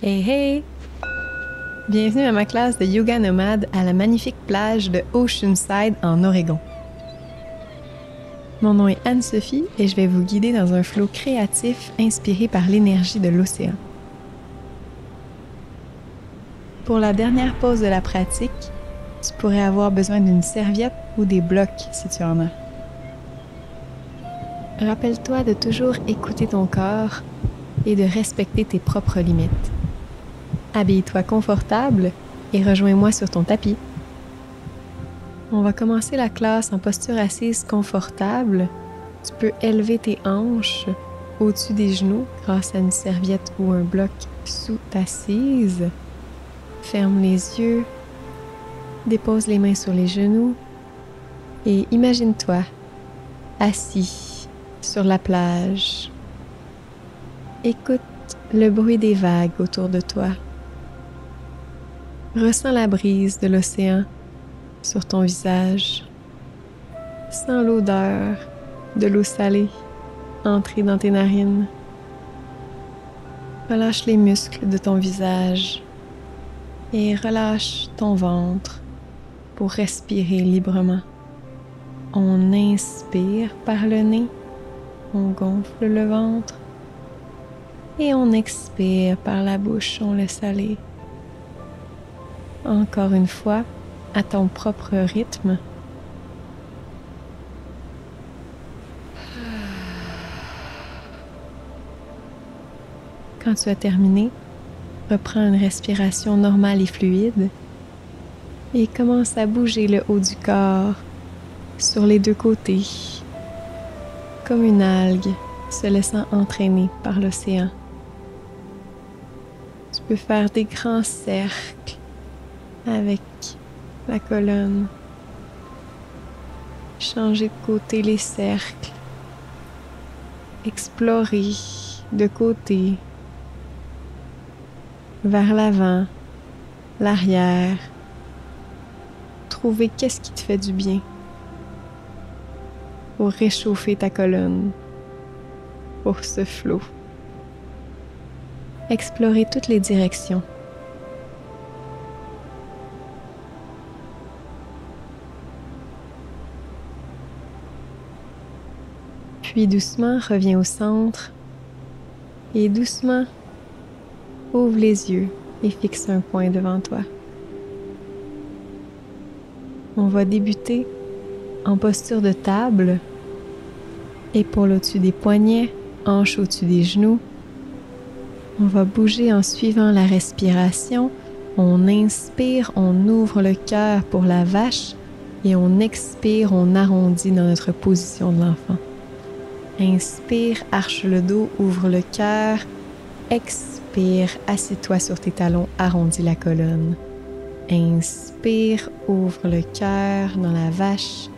Hey hey! Bienvenue à ma classe de yoga nomade à la magnifique plage de Oceanside en Oregon. Mon nom est Anne-Sophie et je vais vous guider dans un flow créatif inspiré par l'énergie de l'océan. Pour la dernière pause de la pratique, tu pourrais avoir besoin d'une serviette ou des blocs si tu en as. Rappelle-toi de toujours écouter ton corps et de respecter tes propres limites. Habille-toi confortable et rejoins-moi sur ton tapis. On va commencer la classe en posture assise confortable. Tu peux élever tes hanches au-dessus des genoux grâce à une serviette ou un bloc sous ta assise. Ferme les yeux, dépose les mains sur les genoux et imagine-toi assis sur la plage. Écoute le bruit des vagues autour de toi. Ressens la brise de l'océan sur ton visage. Sens l'odeur de l'eau salée entrer dans tes narines. Relâche les muscles de ton visage et relâche ton ventre pour respirer librement. On inspire par le nez, on gonfle le ventre et on expire par la bouche, on laisse aller. Encore une fois, à ton propre rythme. Quand tu as terminé, reprends une respiration normale et fluide et commence à bouger le haut du corps sur les deux côtés, comme une algue se laissant entraîner par l'océan. Tu peux faire des grands cercles avec la colonne. Changer de côté les cercles. Explorer de côté, vers l'avant, l'arrière. Trouver qu'est-ce qui te fait du bien pour réchauffer ta colonne, pour ce flow. Explorer toutes les directions. Puis doucement, reviens au centre et doucement, ouvre les yeux et fixe un point devant toi. On va débuter en posture de table, épaules au-dessus des poignets, hanches au-dessus des genoux. On va bouger en suivant la respiration. On inspire, on ouvre le cœur pour la vache et on expire, on arrondit dans notre position de l'enfant. Inspire, arche le dos, ouvre le cœur. Expire, assieds-toi sur tes talons, arrondis la colonne. Inspire, ouvre le cœur dans la vache.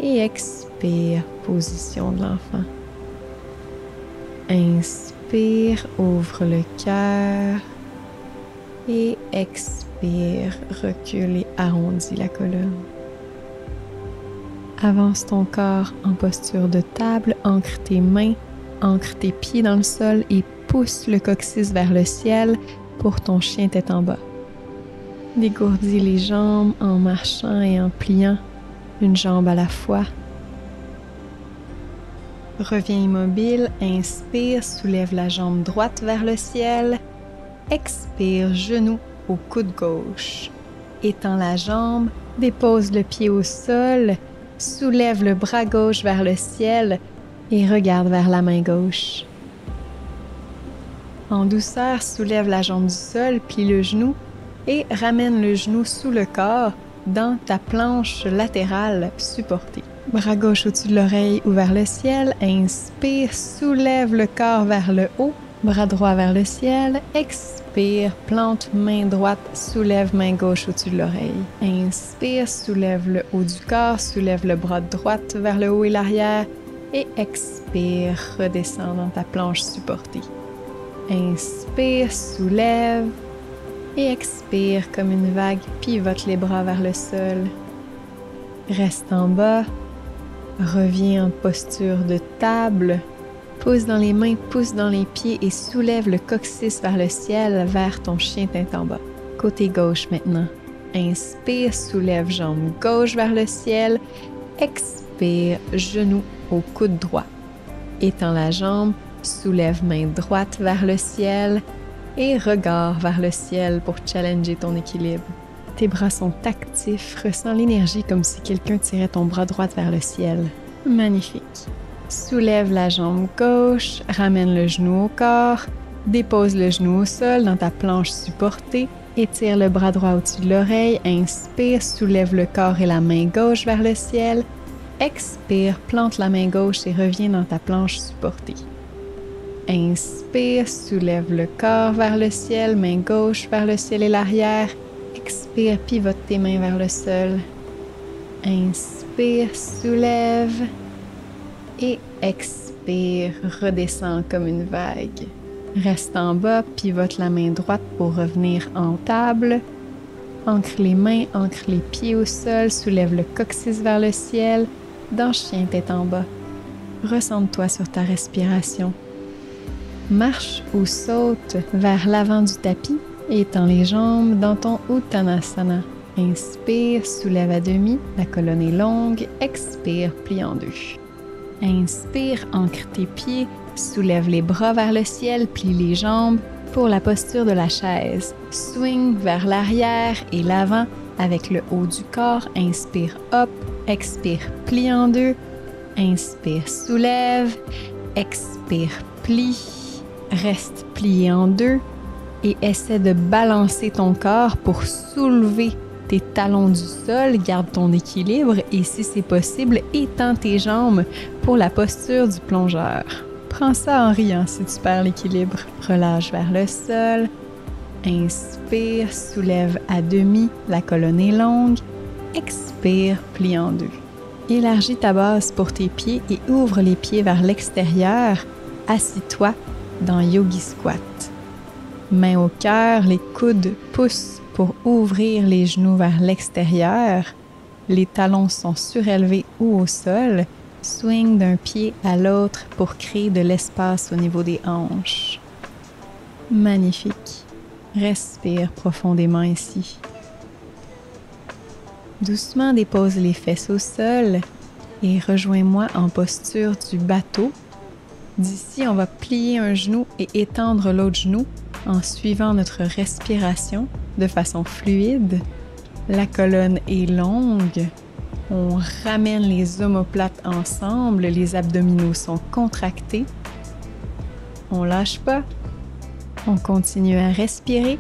Et expire, position de l'enfant. Inspire, ouvre le cœur. Et expire, recule et arrondis la colonne. Avance ton corps en posture de table, ancre tes mains, ancre tes pieds dans le sol et pousse le coccyx vers le ciel pour ton chien tête en bas. Dégourdis les jambes en marchant et en pliant, une jambe à la fois. Reviens immobile, inspire, soulève la jambe droite vers le ciel. Expire, genou au coude gauche. Étends la jambe, dépose le pied au sol. Soulève le bras gauche vers le ciel et regarde vers la main gauche. En douceur, soulève la jambe du sol, plie le genou et ramène le genou sous le corps dans ta planche latérale supportée. Bras gauche au-dessus de l'oreille ou vers le ciel. Inspire, soulève le corps vers le haut. Bras droit vers le ciel. Expire, plante main droite, soulève main gauche au-dessus de l'oreille. Inspire, soulève le haut du corps, soulève le bras de droite vers le haut et l'arrière. Et expire, redescends dans ta planche supportée. Inspire, soulève. Et expire comme une vague, pivote les bras vers le sol. Reste en bas. Reviens en posture de table. Pousse dans les mains, pousse dans les pieds et soulève le coccyx vers le ciel, vers ton chien tête en bas. Côté gauche maintenant. Inspire, soulève jambe gauche vers le ciel. Expire, genou au coude droit. Étends la jambe, soulève main droite vers le ciel et regard vers le ciel pour challenger ton équilibre. Tes bras sont actifs, ressens l'énergie comme si quelqu'un tirait ton bras droit vers le ciel. Magnifique. Soulève la jambe gauche, ramène le genou au corps, dépose le genou au sol dans ta planche supportée, étire le bras droit au-dessus de l'oreille, inspire, soulève le corps et la main gauche vers le ciel, expire, plante la main gauche et reviens dans ta planche supportée. Inspire, soulève le corps vers le ciel, main gauche vers le ciel et l'arrière, expire, pivote tes mains vers le sol, inspire, soulève, et expire, redescends comme une vague. Reste en bas, pivote la main droite pour revenir en table. Ancre les mains, ancre les pieds au sol, soulève le coccyx vers le ciel, dans chien tête en bas. Ressente-toi sur ta respiration. Marche ou saute vers l'avant du tapis, étends les jambes dans ton Uttanasana. Inspire, soulève à demi, la colonne est longue, expire, plie en deux. Inspire, ancre tes pieds, soulève les bras vers le ciel, plie les jambes pour la posture de la chaise. Swing vers l'arrière et l'avant avec le haut du corps. Inspire, hop, expire, plie en deux. Inspire, soulève, expire, plie. Reste plié en deux et essaie de balancer ton corps pour soulever tes talons du sol, garde ton équilibre et si c'est possible, étends tes jambes pour la posture du plongeur. Prends ça en riant si tu perds l'équilibre. Relâche vers le sol. Inspire, soulève à demi, la colonne est longue. Expire, plie en deux. Élargis ta base pour tes pieds et ouvre les pieds vers l'extérieur. Assis-toi dans Yogi Squat. Main au cœur, les coudes poussent pour ouvrir les genoux vers l'extérieur. Les talons sont surélevés ou au sol. Swing d'un pied à l'autre pour créer de l'espace au niveau des hanches. Magnifique. Respire profondément ici. Doucement dépose les fesses au sol et rejoins-moi en posture du bateau. D'ici, on va plier un genou et étendre l'autre genou en suivant notre respiration de façon fluide. La colonne est longue. On ramène les omoplates ensemble, les abdominaux sont contractés. On lâche pas. On continue à respirer.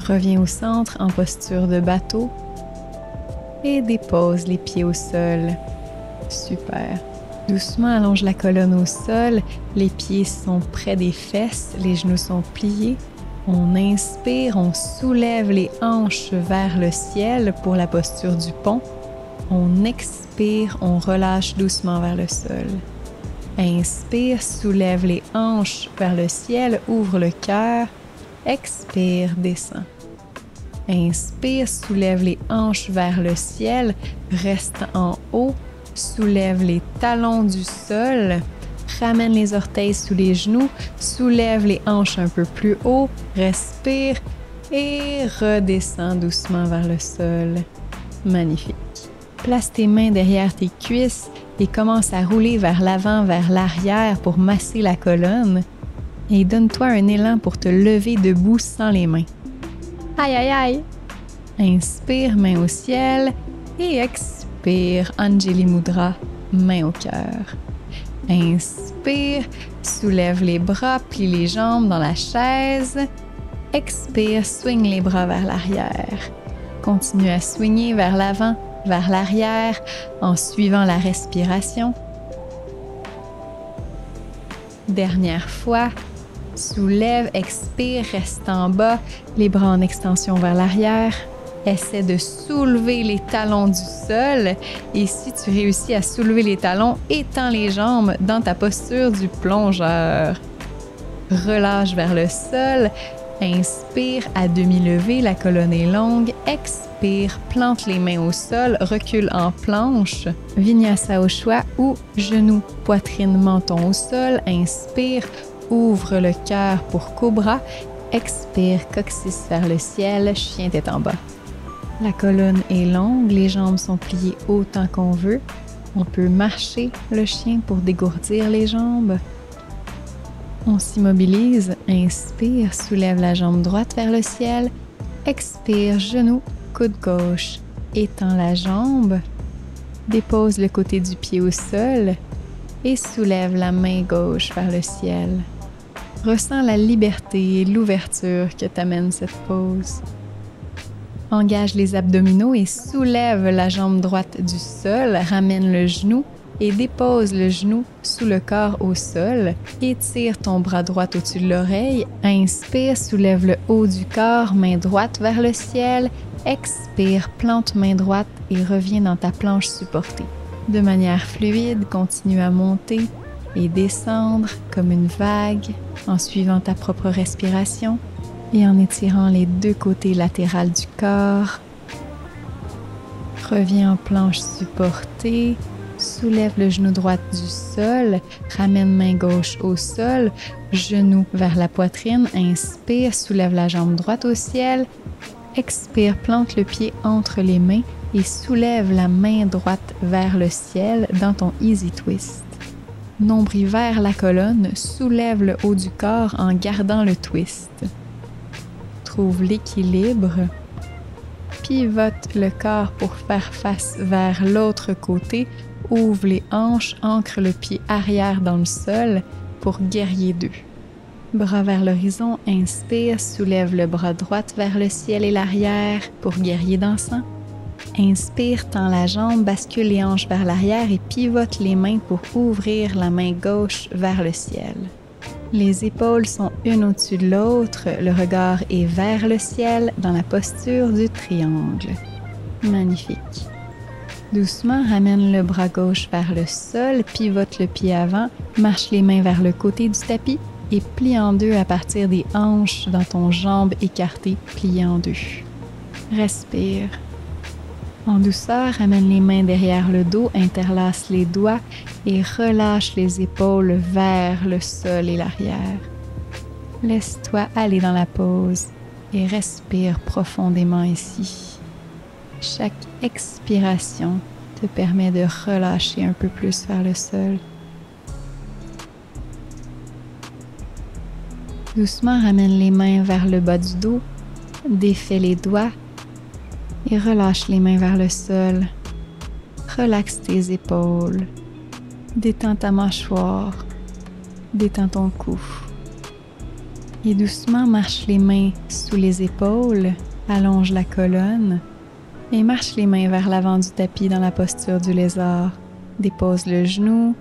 Reviens au centre en posture de bateau et dépose les pieds au sol. Super. Doucement allonge la colonne au sol, les pieds sont près des fesses, les genoux sont pliés. On inspire, on soulève les hanches vers le ciel pour la posture du pont. On expire, on relâche doucement vers le sol. Inspire, soulève les hanches vers le ciel, ouvre le cœur. Expire, descend. Inspire, soulève les hanches vers le ciel, reste en haut. Soulève les talons du sol, ramène les orteils sous les genoux, soulève les hanches un peu plus haut, respire et redescend doucement vers le sol. Magnifique. Place tes mains derrière tes cuisses et commence à rouler vers l'avant, vers l'arrière pour masser la colonne. Et donne-toi un élan pour te lever debout sans les mains. Aïe, aïe, aïe! Inspire, main au ciel et expire, Anjali Mudra, main au cœur. Inspire, soulève les bras, plie les jambes dans la chaise. Expire, swing les bras vers l'arrière. Continue à swinger vers l'avant, vers l'arrière en suivant la respiration. Dernière fois. Soulève, expire, reste en bas, les bras en extension vers l'arrière. Essaie de soulever les talons du sol et si tu réussis à soulever les talons, étends les jambes dans ta posture du plongeur. Relâche vers le sol, Inspire, à demi levé, la colonne est longue. Expire, plante les mains au sol, recule en planche. Vinyasa au choix ou genoux, poitrine, menton au sol. Inspire, ouvre le cœur pour cobra. Expire, coccyx vers le ciel, chien tête en bas. La colonne est longue, les jambes sont pliées autant qu'on veut. On peut marcher le chien pour dégourdir les jambes. On s'immobilise, inspire, soulève la jambe droite vers le ciel, expire, genou, coude gauche, étends la jambe, dépose le côté du pied au sol et soulève la main gauche vers le ciel. Ressens la liberté et l'ouverture que t'amène cette pose. Engage les abdominaux et soulève la jambe droite du sol, ramène le genou et dépose le genou sous le corps au sol. Étire ton bras droit au-dessus de l'oreille. Inspire, soulève le haut du corps, main droite vers le ciel. Expire, plante main droite et reviens dans ta planche supportée. De manière fluide, continue à monter et descendre comme une vague en suivant ta propre respiration et en étirant les deux côtés latérales du corps. Reviens en planche supportée. Soulève le genou droit du sol, ramène main gauche au sol, genou vers la poitrine, inspire, soulève la jambe droite au ciel, expire, plante le pied entre les mains et soulève la main droite vers le ciel dans ton Easy Twist. Nombril vers la colonne, soulève le haut du corps en gardant le twist. Trouve l'équilibre. Pivote le corps pour faire face vers l'autre côté. Ouvre les hanches, ancre le pied arrière dans le sol pour guerrier 2. Bras vers l'horizon, inspire, soulève le bras droit vers le ciel et l'arrière pour guerrier dansant. Inspire, tends la jambe, bascule les hanches vers l'arrière et pivote les mains pour ouvrir la main gauche vers le ciel. Les épaules sont une au-dessus de l'autre, le regard est vers le ciel dans la posture du triangle. Magnifique. Doucement, ramène le bras gauche vers le sol, pivote le pied avant, marche les mains vers le côté du tapis et plie en deux à partir des hanches dans ton jambe écartée, pliée en deux. Respire. En douceur, ramène les mains derrière le dos, interlace les doigts et relâche les épaules vers le sol et l'arrière. Laisse-toi aller dans la pause et respire profondément ici. Chaque expiration te permet de relâcher un peu plus vers le sol. Doucement, ramène les mains vers le bas du dos, défais les doigts et relâche les mains vers le sol. Relaxe tes épaules, détends ta mâchoire, détends ton cou. Et doucement, marche les mains sous les épaules, allonge la colonne et marche les mains vers l'avant du tapis dans la posture du lézard. Dépose le genou,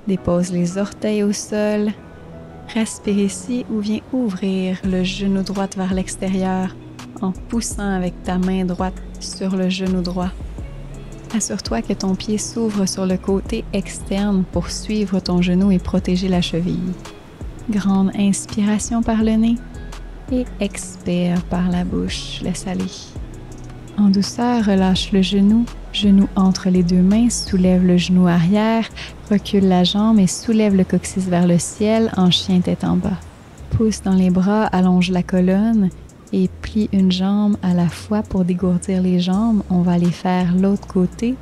dépose les orteils au sol. Respire ici ou viens ouvrir le genou droit vers l'extérieur en poussant avec ta main droite sur le genou droit. Assure-toi que ton pied s'ouvre sur le côté externe pour suivre ton genou et protéger la cheville. Grande inspiration par le nez et expire par la bouche. Laisse aller. En douceur, relâche le genou entre les deux mains, soulève le genou arrière, recule la jambe et soulève le coccyx vers le ciel en chien tête en bas. Pousse dans les bras, allonge la colonne et plie une jambe à la fois pour dégourdir les jambes. On va aller faire l'autre côté.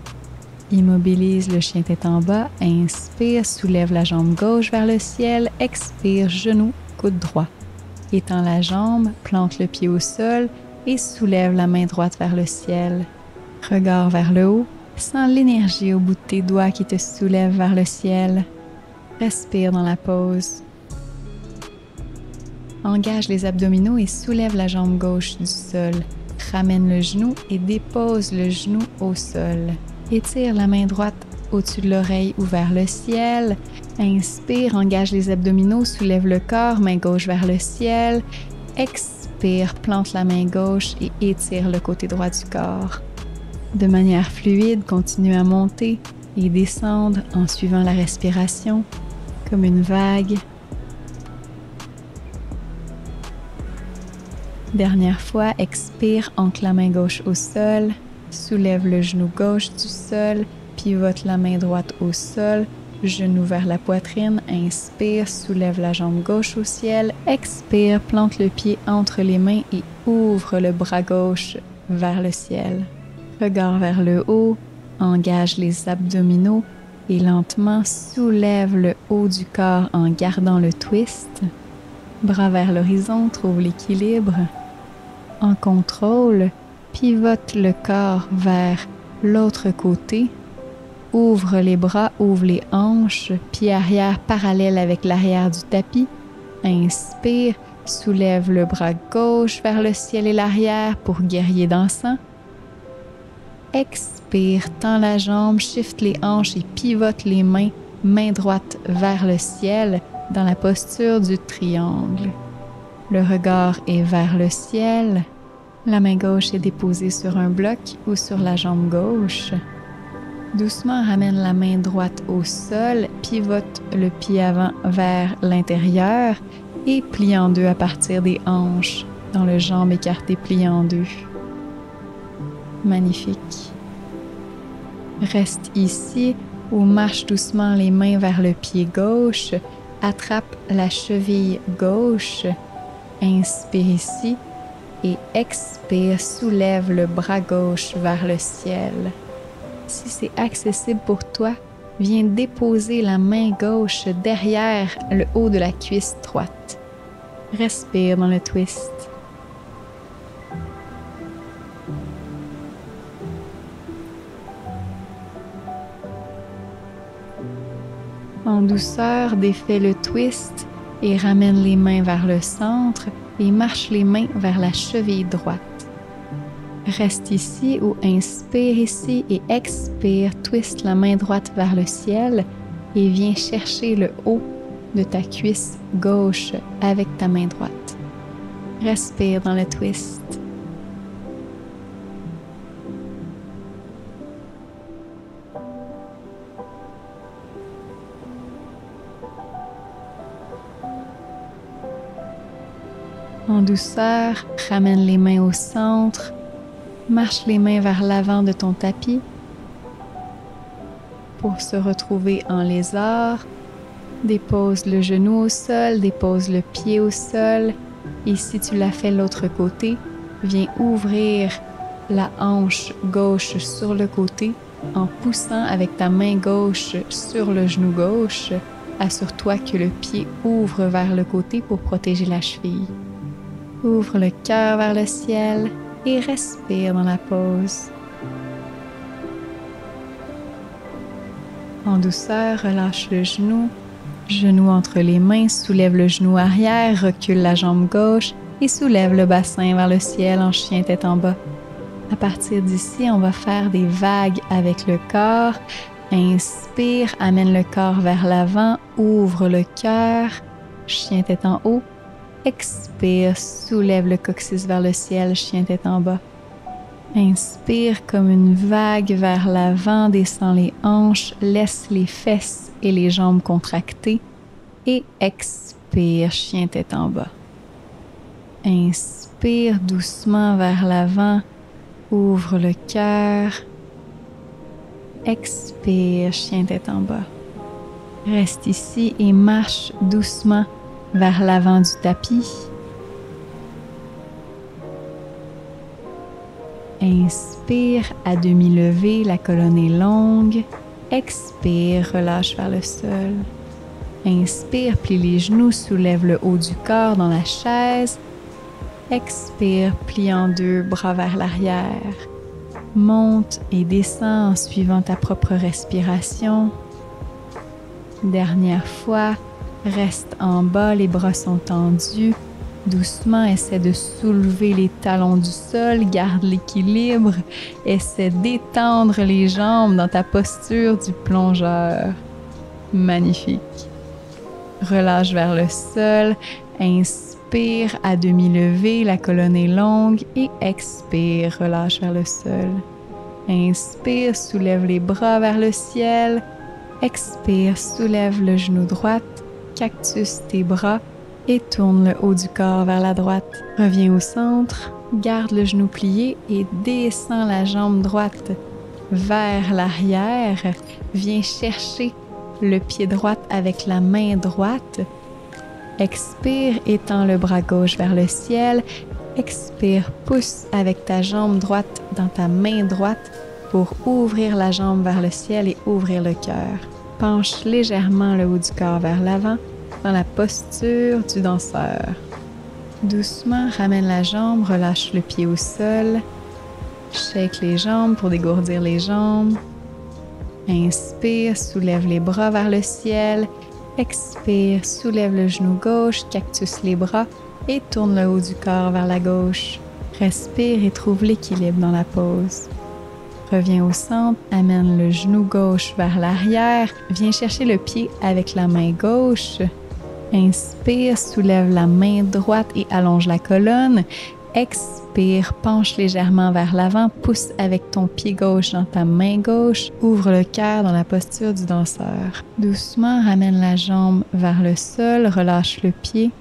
Immobilise le chien tête en bas, inspire, soulève la jambe gauche vers le ciel, expire, genou, coude droit. Étends la jambe, plante le pied au sol et soulève la main droite vers le ciel. Regard vers le haut, sens l'énergie au bout de tes doigts qui te soulève vers le ciel. Respire dans la pause. Engage les abdominaux et soulève la jambe gauche du sol. Ramène le genou et dépose le genou au sol. Étire la main droite au-dessus de l'oreille ou vers le ciel. Inspire, engage les abdominaux, soulève le corps, main gauche vers le ciel. Expire, plante la main gauche et étire le côté droit du corps. De manière fluide, continue à monter et descendre en suivant la respiration comme une vague. Dernière fois, expire, ancre la main gauche au sol, soulève le genou gauche du sol, pivote la main droite au sol, genou vers la poitrine, inspire, soulève la jambe gauche au ciel, expire, plante le pied entre les mains et ouvre le bras gauche vers le ciel. Regard vers le haut, engage les abdominaux et lentement soulève le haut du corps en gardant le twist. Bras vers l'horizon, trouve l'équilibre. En contrôle, pivote le corps vers l'autre côté. Ouvre les bras, ouvre les hanches, pied arrière parallèle avec l'arrière du tapis. Inspire, soulève le bras gauche vers le ciel et l'arrière pour guerrier dansant. Expire, tends la jambe, shift les hanches et pivote les mains, main droite vers le ciel dans la posture du triangle. Le regard est vers le ciel. La main gauche est déposée sur un bloc ou sur la jambe gauche. Doucement, ramène la main droite au sol, pivote le pied avant vers l'intérieur et plie en deux à partir des hanches, dans le jambe écarté plié en deux. Magnifique. Reste ici ou marche doucement les mains vers le pied gauche, attrape la cheville gauche, inspire ici et expire, soulève le bras gauche vers le ciel. Si c'est accessible pour toi, viens déposer la main gauche derrière le haut de la cuisse droite. Respire dans le twist. En douceur, défais le twist et ramène les mains vers le centre et marche les mains vers la cheville droite. Reste ici ou inspire ici et expire, twist la main droite vers le ciel et viens chercher le haut de ta cuisse gauche avec ta main droite. Respire dans le twist. En douceur, ramène les mains au centre, marche les mains vers l'avant de ton tapis pour se retrouver en lézard. Dépose le genou au sol, dépose le pied au sol et si tu l'as fait l'autre côté, viens ouvrir la hanche gauche sur le côté en poussant avec ta main gauche sur le genou gauche. Assure-toi que le pied ouvre vers le côté pour protéger la cheville. Ouvre le cœur vers le ciel et respire dans la pause. En douceur, relâche le genou, genou entre les mains, soulève le genou arrière, recule la jambe gauche et soulève le bassin vers le ciel en chien tête en bas. À partir d'ici, on va faire des vagues avec le corps. Inspire, amène le corps vers l'avant, ouvre le cœur, chien tête en haut. Expire, soulève le coccyx vers le ciel, chien tête en bas. Inspire comme une vague vers l'avant, descend les hanches, laisse les fesses et les jambes contractées et expire, chien tête en bas. Inspire doucement vers l'avant, ouvre le cœur. Expire, chien tête en bas. Reste ici et marche doucement vers l'avant du tapis. Inspire à demi levé, la colonne est longue. Expire, relâche vers le sol. Inspire, plie les genoux, soulève le haut du corps dans la chaise. Expire, plie en deux, bras vers l'arrière. Monte et descends en suivant ta propre respiration. Dernière fois. Reste en bas, les bras sont tendus. Doucement, essaie de soulever les talons du sol, garde l'équilibre. Essaie d'étendre les jambes dans ta posture du plongeur. Magnifique. Relâche vers le sol. Inspire à demi levé, la colonne est longue. Et expire, relâche vers le sol. Inspire, soulève les bras vers le ciel. Expire, soulève le genou droit. Cactus tes bras, et tourne le haut du corps vers la droite. Reviens au centre, garde le genou plié et descends la jambe droite vers l'arrière. Viens chercher le pied droit avec la main droite. Expire, étends le bras gauche vers le ciel. Expire, pousse avec ta jambe droite dans ta main droite pour ouvrir la jambe vers le ciel et ouvrir le cœur. Penche légèrement le haut du corps vers l'avant dans la posture du danseur. Doucement, ramène la jambe, relâche le pied au sol. Shake les jambes pour dégourdir les jambes. Inspire, soulève les bras vers le ciel. Expire, soulève le genou gauche, cactus les bras et tourne le haut du corps vers la gauche. Respire et trouve l'équilibre dans la pose. Reviens au centre, amène le genou gauche vers l'arrière. Viens chercher le pied avec la main gauche. Inspire, soulève la main droite et allonge la colonne. Expire, penche légèrement vers l'avant, pousse avec ton pied gauche dans ta main gauche. Ouvre le cœur dans la posture du danseur. Doucement, ramène la jambe vers le sol, relâche le pied.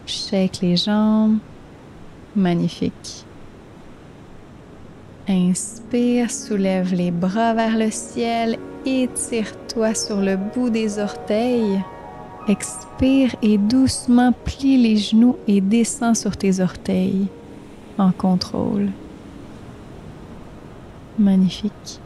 Shake les jambes. Magnifique. Inspire, soulève les bras vers le ciel, étire-toi sur le bout des orteils. Expire et doucement plie les genoux et descends sur tes orteils en contrôle. Magnifique.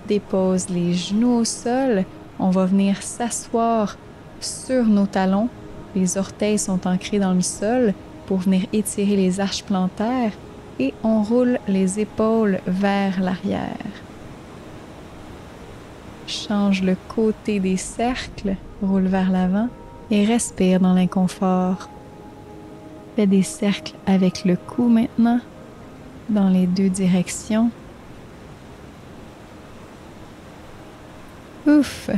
Dépose les genoux au sol. On va venir s'asseoir sur nos talons. Les orteils sont ancrés dans le sol pour venir étirer les arches plantaires et on roule les épaules vers l'arrière. Change le côté des cercles, roule vers l'avant et respire dans l'inconfort. Fais des cercles avec le cou maintenant, dans les deux directions. Ouf!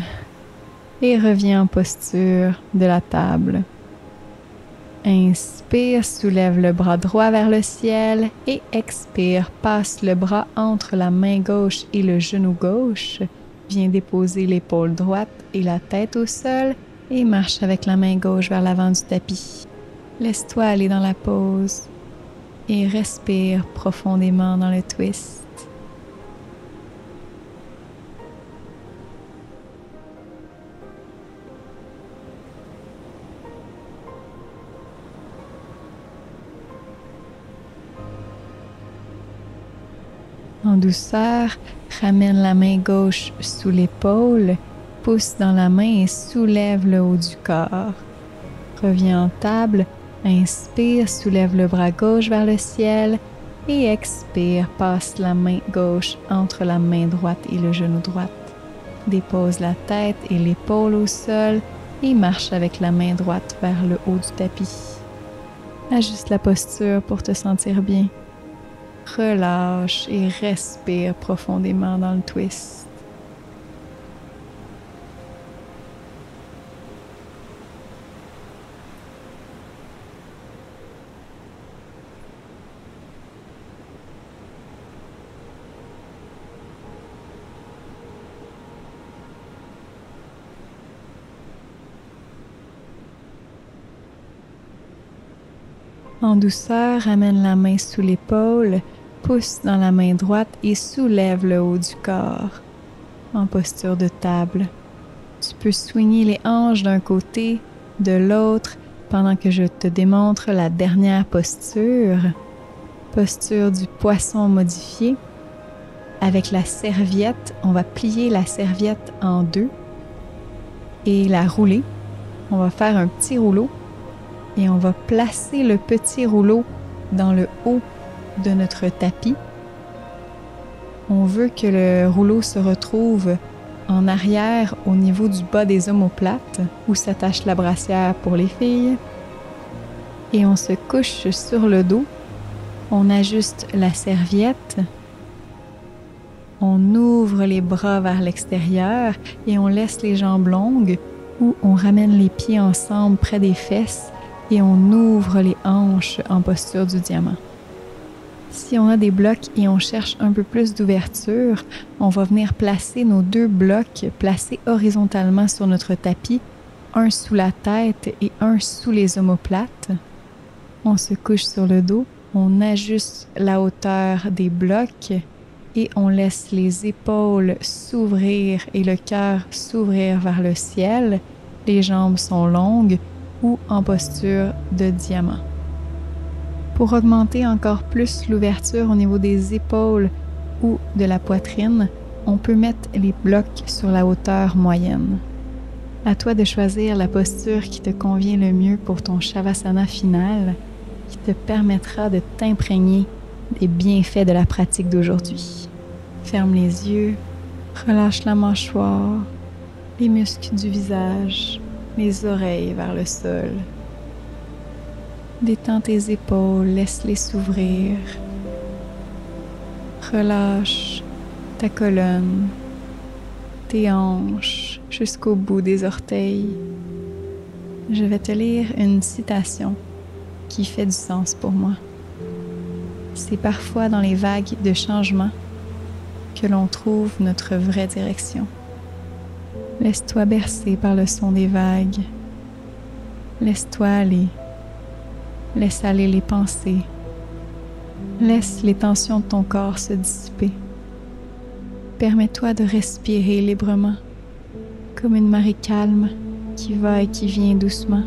Et reviens en posture de la table. Inspire, soulève le bras droit vers le ciel et expire, passe le bras entre la main gauche et le genou gauche. Viens déposer l'épaule droite et la tête au sol et marche avec la main gauche vers l'avant du tapis. Laisse-toi aller dans la pose et respire profondément dans le twist. En douceur, ramène la main gauche sous l'épaule, pousse dans la main et soulève le haut du corps. Reviens en table, inspire, soulève le bras gauche vers le ciel et expire, passe la main gauche entre la main droite et le genou droit. Dépose la tête et l'épaule au sol et marche avec la main droite vers le haut du tapis. Ajuste la posture pour te sentir bien. Relâche et respire profondément dans le twist. En douceur, ramène la main sous l'épaule, pousse dans la main droite et soulève le haut du corps en posture de table. Tu peux soigner les hanches d'un côté, de l'autre, pendant que je te démontre la dernière posture. Posture du poisson modifié. Avec la serviette, on va plier la serviette en deux et la rouler. On va faire un petit rouleau et on va placer le petit rouleau dans le haut de notre tapis. On veut que le rouleau se retrouve en arrière au niveau du bas des omoplates où s'attache la brassière pour les filles. Et on se couche sur le dos. On ajuste la serviette. On ouvre les bras vers l'extérieur et on laisse les jambes longues ou on ramène les pieds ensemble près des fesses et on ouvre les hanches en posture du diamant. Si on a des blocs et on cherche un peu plus d'ouverture, on va venir placer nos deux blocs placés horizontalement sur notre tapis un sous la tête et un sous les omoplates. On se couche sur le dos, on ajuste la hauteur des blocs et on laisse les épaules s'ouvrir et le cœur s'ouvrir vers le ciel. Les jambes sont longues ou en posture de diamant. Pour augmenter encore plus l'ouverture au niveau des épaules ou de la poitrine, on peut mettre les blocs sur la hauteur moyenne. À toi de choisir la posture qui te convient le mieux pour ton Shavasana final, qui te permettra de t'imprégner des bienfaits de la pratique d'aujourd'hui. Ferme les yeux, relâche la mâchoire, les muscles du visage, les oreilles vers le sol. Détends tes épaules, laisse-les s'ouvrir. Relâche ta colonne, tes hanches jusqu'au bout des orteils. Je vais te lire une citation qui fait du sens pour moi. C'est parfois dans les vagues de changement que l'on trouve notre vraie direction. Laisse-toi bercer par le son des vagues. Laisse-toi aller. Laisse aller les pensées. Laisse les tensions de ton corps se dissiper. Permets-toi de respirer librement, comme une marée calme qui va et qui vient doucement.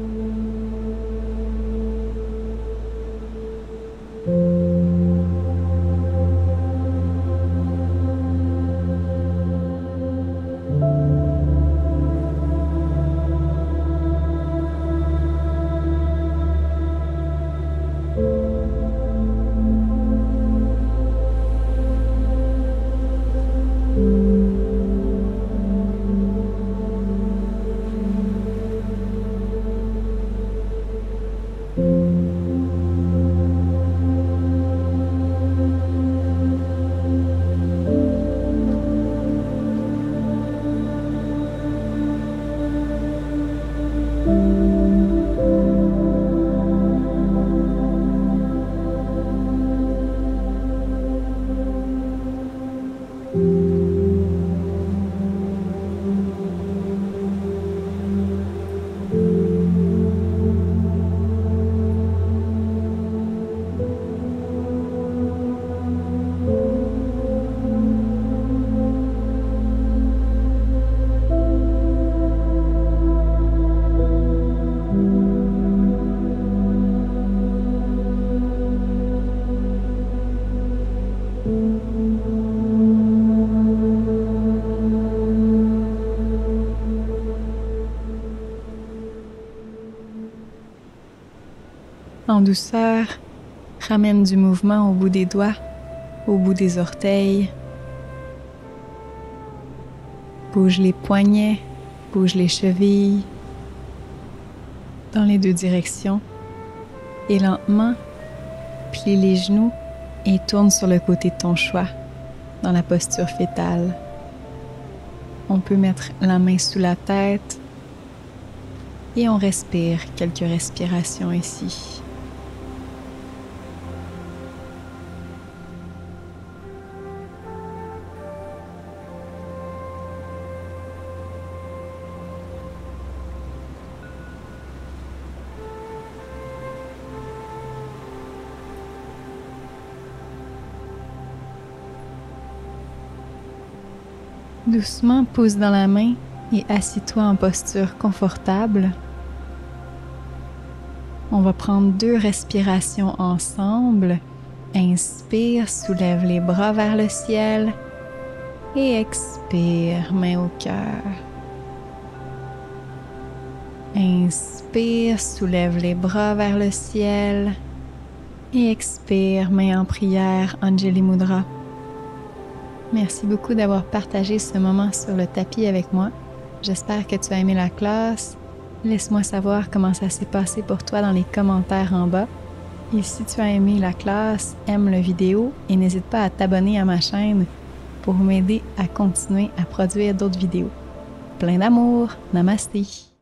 En douceur, ramène du mouvement au bout des doigts, au bout des orteils. Bouge les poignets, bouge les chevilles dans les deux directions et lentement, plie les genoux et tourne sur le côté de ton choix dans la posture fétale. On peut mettre la main sous la tête et on respire quelques respirations ici. Doucement, pousse dans la main et assis-toi en posture confortable. On va prendre 2 respirations ensemble. Inspire, soulève les bras vers le ciel et expire, main au cœur. Inspire, soulève les bras vers le ciel et expire, main en prière, Anjali Mudra. Merci beaucoup d'avoir partagé ce moment sur le tapis avec moi. J'espère que tu as aimé la classe. Laisse-moi savoir comment ça s'est passé pour toi dans les commentaires en bas. Et si tu as aimé la classe, aime la vidéo et n'hésite pas à t'abonner à ma chaîne pour m'aider à continuer à produire d'autres vidéos. Plein d'amour! Namasté!